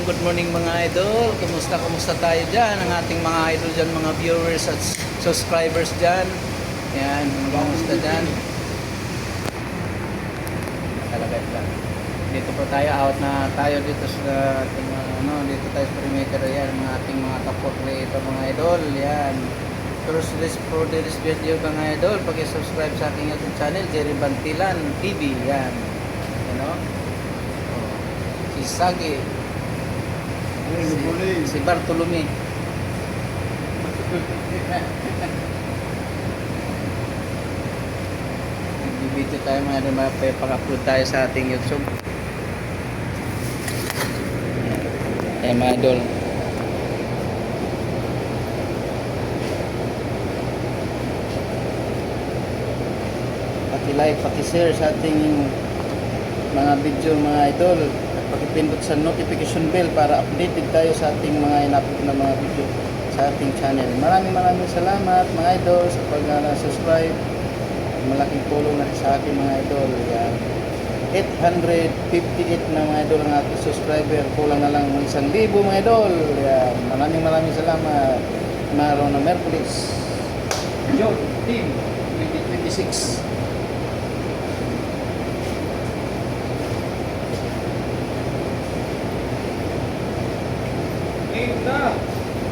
good morning mga idol. Kumusta tayo dyan? Ang ating mga idol dyan, mga viewers at subscribers dyan. Yan, kumusta dyan? Nakalagay lang. Dito po tayo, out na tayo dito sa ating, dito tayo sa perimeter. Yan, mga ating mga kapwa-creator mga idol. Yan. For this video mga idol, pag-subscribe sa aking YouTube channel, Jerry Bantilan TV. Yan. Yan o. Si Sagi. Si Bartolome. Video tayo mga idol, pang-upload tayo sa ating YouTube. Yan mga idol. Paki-like, paki-share sa ating mga video mga idol. Pakipindot sa notification bell para updated tayo sa ating mga in-upload na mga video sa ating channel. Maraming salamat mga idol sa pag-subscribe. Malaking tulong na sa ating mga idol. Yan. 858 na mga idol ang ating subscriber. Kulang na lang 1,000 mga idol. Yan. Maraming salamat. Araw na Merkulis, June 10, 2026.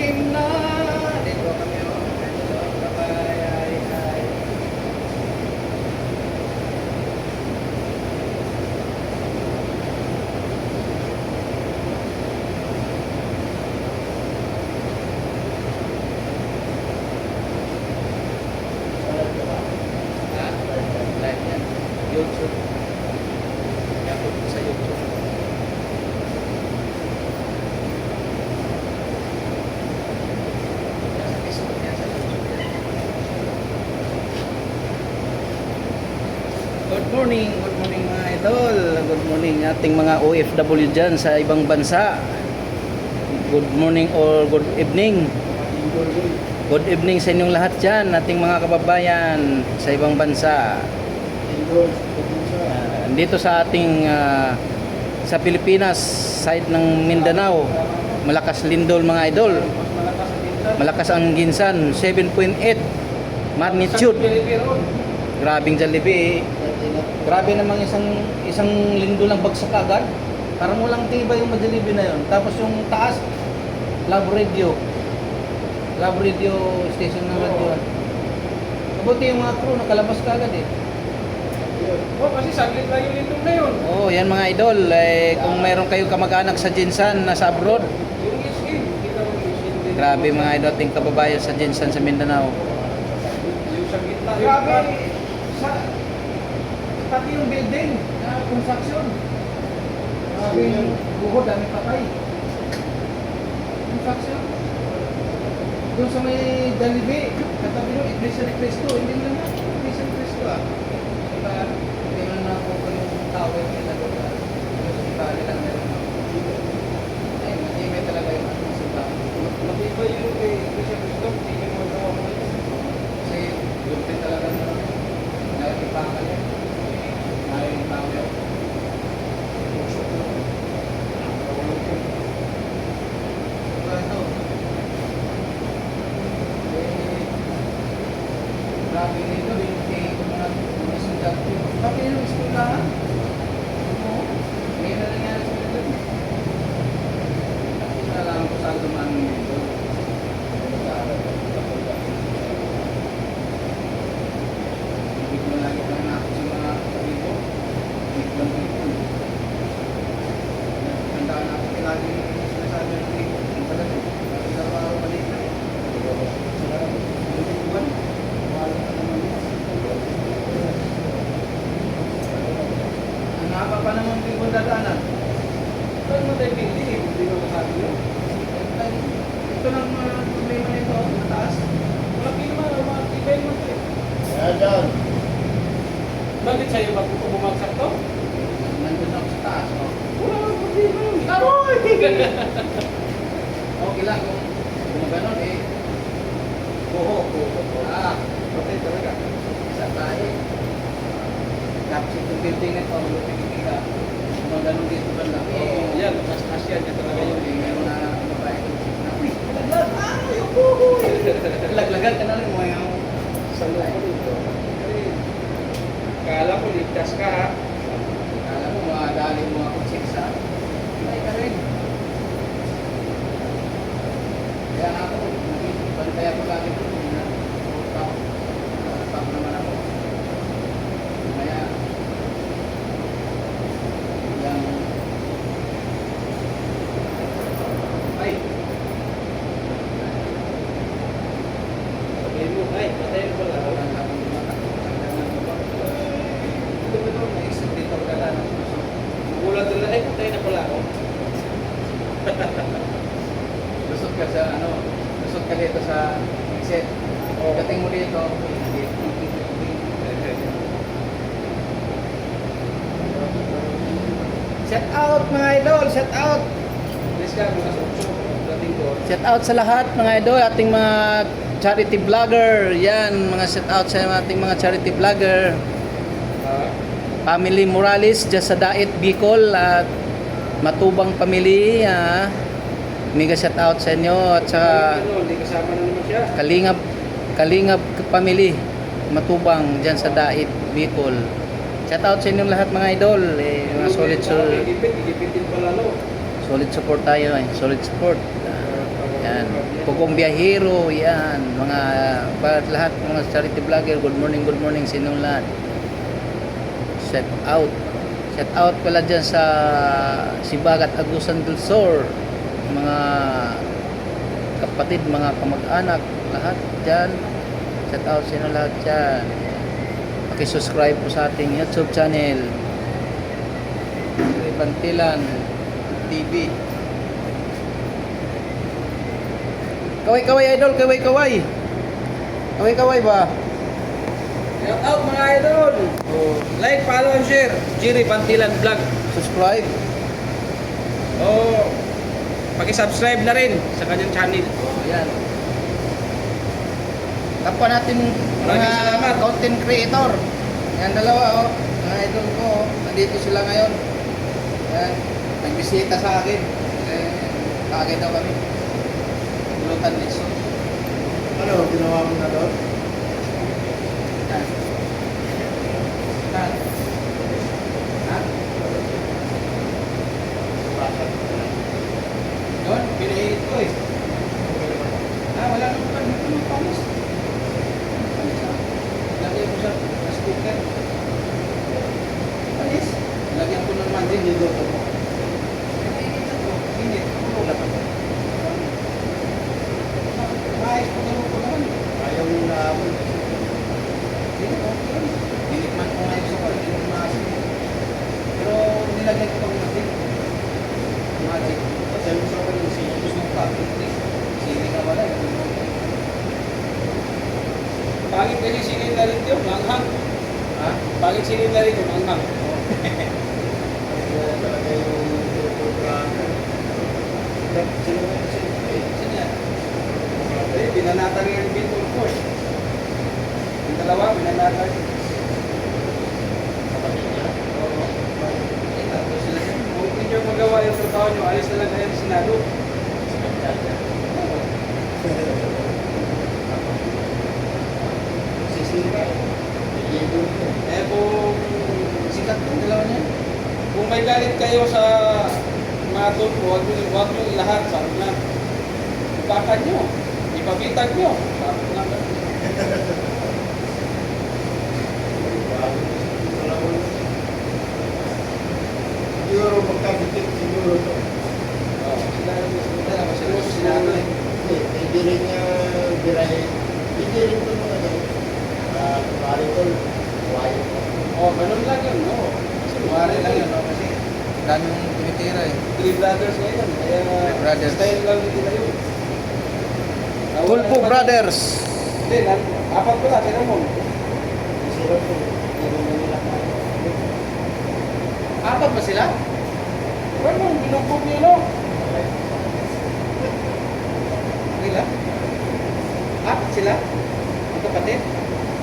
Game na! Dito kami o. Ay. Live yan. YouTube. I-upload ko sa YouTube. Good morning mga idol. Good morning ating mga OFW dyan sa ibang bansa. Good morning or good evening. Good evening sa inyong lahat dyan, ating mga kababayan sa ibang bansa. Dito sa ating sa Pilipinas, side ng Mindanao, malakas lindol mga idol. Malakas ang ginsan, 7.8 magnitude. Grabing Jollibee. Grabe namang isang lindol lang bagsak agad. Parang walang tibay yung Jollibee na yun. Tapos yung taas, Love Radio station ng radio. Mabuti yung mga crew, nakalabas ka agad eh. Kasi saglit lang yung lindol na yun. Yan mga idol, kung mayroon kayong kamag-anak sa Jinsan, nasa abroad. Yung iskin, kita mo yung iskin. Grabe mga idol, ating kababayan sa Jinsan sa Mindanao. Yung sa gitna. Grabe, pati yung building na construction. Grabe yung buhod, dami patay. Construction. Doon sa may Jollibee, katabi nyo, Iglesia ni Cristo. Hindi mo naman, Iglesia ni Cristo Diba? Hindi mo naman po yung tower nila doon. Yung simbahan nila meron. Ay, matibay talaga yung ating simbahan. Matibay yung kay Iglesia Cristo, hindi mo magawa mo ito. Kasi doon din talaga na nalagipakal yan. Ayaw yung tao yan. Pusok mo. Diba ito? Grabe nito, yung mga estudyant. Bakit yung eskwelahan? Oo. May na nangyari sa nito. Alam ko sa dumaan nito. Biglang lagi lang natin sa mga dito. Biglang dito. Tandaan natin lagi yung sinasabi ng dito. Yung pala ito. Lagi araw-araw maliit na. Ang haba pa naman yung dadaanan. Saan mo tayo bigli? Hindi mo masabi yun. Ito lang problema nito, mataas. Malaki naman, matibay mo ito. Dyan. Bakit sa'yo ba kung bumagsak to? Nandun ako sa taas. Wala kang problema. Aroy! Okay lang kung gano'n buho. Okay talaga. Isa tayo. Tapos itong building na ito, pinipila. Kung gano'n dito ba lang. Yan, mas yan. Ito talaga yung Laglagan ka na rin mo yung Sa loob ko dito. Kala ko ligtas ka ha. Kala mo, makadali mo ako sa Ay ka rin. Kaya nga ako, bantay ako lagi ko. Top naman ako. Kaya, yung... Ay! Sabihin mo, ay, patayin pala ako. Nagulat nila, ay, patayin na pala ako. Lusot ka sa ano, lusot ka dito sa exit. Oo. Dating mo dito, shout out mga idol, shout out. Please ka, mga sumsum, dating ko. Shout out sa lahat mga idol, ating mga charity vlogger. Yan, mga shout out sa ating mga charity vlogger. Family Morales, just sa Dait Bicol at Matubang Family. Mega shout out sa inyo at sa Ano, hindi kasama na naman siya. Kalingap Family Matubang dyan sa Dait Bicol. Shout out sa inyong lahat mga idol. Mga Gigipitin pala, no? solid support tayo solid support. Yan. Pugong Biyahero, yan. Lahat mga charity vlogger, good morning sa inyong lahat. Shout out. Shout out pala dyan sa Sibagat, Agusan del Sur. Mga kapatid, mga kamag-anak, lahat dyan. Shout out sa inyo lahat dyan. Paki-subscribe po sa ating YouTube channel. Bantilan TV. Kaway idol, kaway. Kaway ba? Shout out mga idol! Like, follow, and share. Jerry Bantilan Vlog. Subscribe. Paki-subscribe na rin sa kanyang channel. Yan. Kapwa natin Maraming mga salamat. content creator. Yan dalawa mga idol ko. Nandito sila ngayon. Yan. Nagbisita sa akin. Kaagay daw kami. Bulutan Nixon. Ano, ginawa mo na doon? Yan. Yan. Ha? Yun, pinahirit ko eh. Wala naman pa dito ng panis. Lagyan ko sa speaker. Panis. Lagyan ko ng mandin dito ko. Hindi. Wala pa. Maayos ko ko naman. Ayaw mo na ako. Dinikman ko ngayon sa pala. Hindi ko maasin. Pero nilagyan ko pang magic. Magic. Kasi mo sa akin yung sino. Gusto ko pa. Sili ka wala. Pangit kasi silid na rin yun, manghang. Ha? Pangit silid na rin yun, manghang. Ito talaga yung programa. Sino mo kasi? Sino yan? Binanatan rin yung bintol ko eh. Yung dalawa, binanatan. Kapatid niya? Kung hindi nyo magawa yung trabaho nyo, alis na lang kayo sa Senado. Sisira. Iibo niya. Eh kung Sikat yung dalawa niya. kung may galit kayo sa mga tulpo, huwag nyo ilahat, sabi na. Ipakan nyo, ipabitag nyo. Sabi na. Siguro magkabitik siguro to. Sila seryoso sinabi. Hindi rin niya birahin. Hindi rin ito mga ganun. Pari ko, wayo ko. Ganun lang yun, no? Kumari lang yun, no? Kasi daming tumitira eh. Three brothers ngayon. Kaya Three brothers. style lang nila yun. Tulpo Brothers. Hindi, apat pala, tira mo. Sira ko. Hindi mo nila Apat ba sila? Bueno, binugbog niyo, no? Sila? Apat sila? Ang kapatid?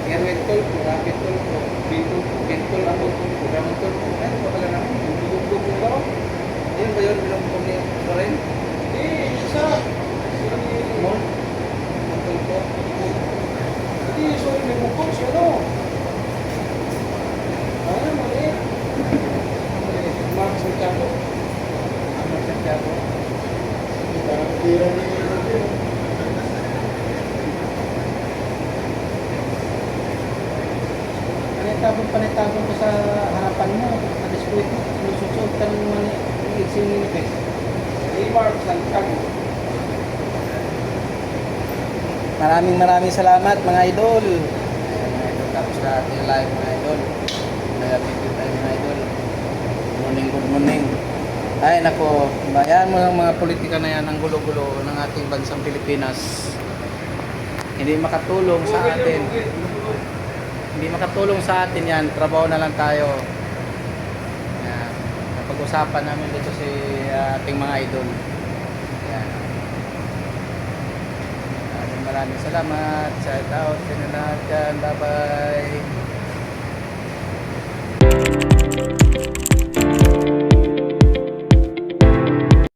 Erwin Tulpo, Rapid Tulpo, Bintol ako Tulpo, Ramon Tulpo. Ano ba pala naman? Binugbog niyo ba? Ayun ba yun? Binugbog ni Loren? Hindi, isa. Sila ni... Tulpo? panay-tabon ko sa harapan mo. Nadiskuit mo. Sususod ka ng mga iksing nilipis. Remarks ng kami. Maraming salamat mga idol. Ayan, mga idol, tapos na ating live mga idol. Nag-video tayo mga idol. Good morning. Ay nako, bayan mo ng mga politika na yan, ang gulo-gulo ng ating bansang Pilipinas. Hindi makatulong sa atin. Hindi makatulong sa atin yan. Trabaho na lang tayo. Yan. Napag-usapan namin dito si ating mga idol. Yan. Maraming salamat. Shout out sa inyo lahat dyan. Bye bye.